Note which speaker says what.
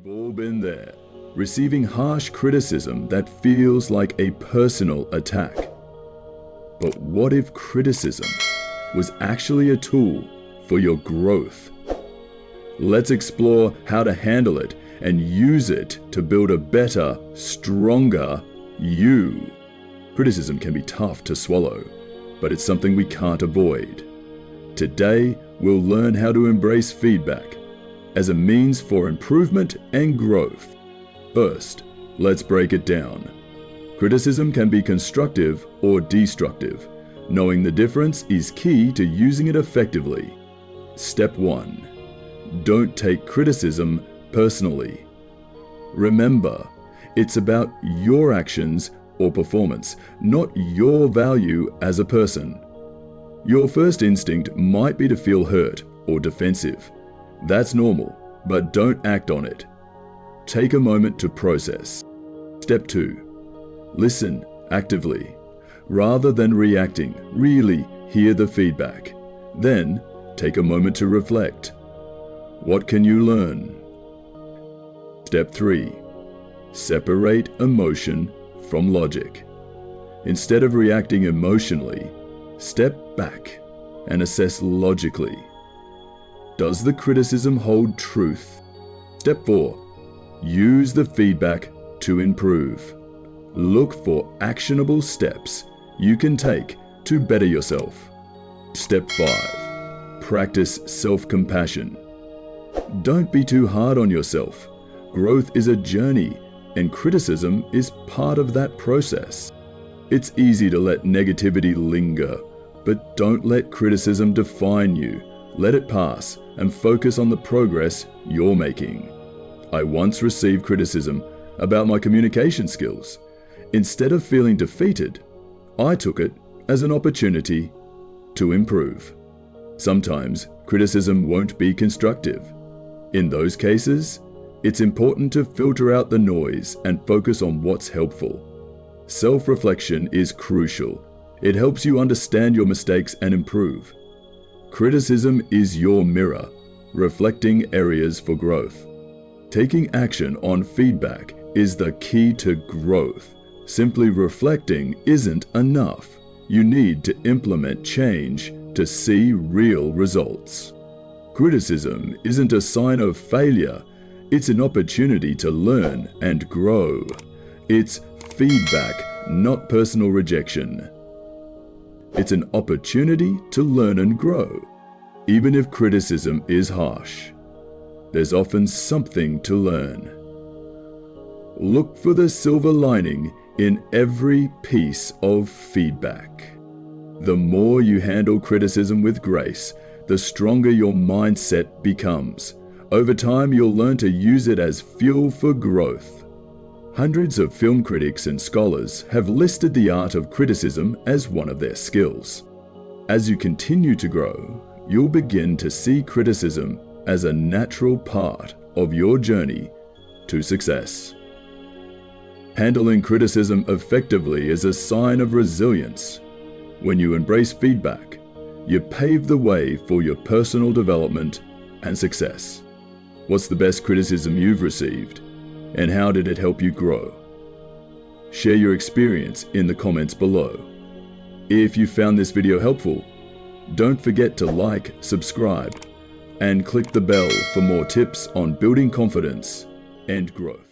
Speaker 1: We've all been there, receiving harsh criticism that feels like a personal attack. But what if criticism was actually a tool for your growth? Let's explore how to handle it and use it to build a better, stronger you. Criticism can be tough to swallow, but it's something we can't avoid. Today, we'll learn how to embrace feedback as a means for improvement and growth. First, let's break it down. Criticism can be constructive or destructive. Knowing the difference is key to using it effectively. Step 1. Don't take criticism personally. Remember, it's about your actions or performance, not your value as a person. Your first instinct might be to feel hurt or defensive. That's normal, but don't act on it. Take a moment to process. Step 2. Listen actively. Rather than reacting, really hear the feedback. Then, take a moment to reflect. What can you learn? Step 3. Separate emotion from logic. Instead of reacting emotionally, step back and assess logically. Does the criticism hold truth? Step 4. Use the feedback to improve. Look for actionable steps you can take to better yourself. Step 5. Practice self-compassion. Don't be too hard on yourself. Growth is a journey, and criticism is part of that process. It's easy to let negativity linger, but don't let criticism define you. Let it pass and focus on the progress you're making. I once received criticism about my communication skills. Instead of feeling defeated, I took it as an opportunity to improve. Sometimes criticism won't be constructive. In those cases, it's important to filter out the noise and focus on what's helpful. Self-reflection is crucial. It helps you understand your mistakes and improve. Criticism is your mirror, reflecting areas for growth. Taking action on feedback is the key to growth. Simply reflecting isn't enough. You need to implement change to see real results. Criticism isn't a sign of failure. It's an opportunity to learn and grow. It's feedback, not personal rejection. It's an opportunity to learn and grow. Even if criticism is harsh, there's often something to learn. Look for the silver lining in every piece of feedback. The more you handle criticism with grace, the stronger your mindset becomes. Over time, you'll learn to use it as fuel for growth. Hundreds of film critics and scholars have listed the art of criticism as one of their skills. As you continue to grow, you'll begin to see criticism as a natural part of your journey to success. Handling criticism effectively is a sign of resilience. When you embrace feedback, you pave the way for your personal development and success. What's the best criticism you've received, and how did it help you grow? Share your experience in the comments below. If you found this video helpful, don't forget to like, subscribe, and click the bell for more tips on building confidence and growth.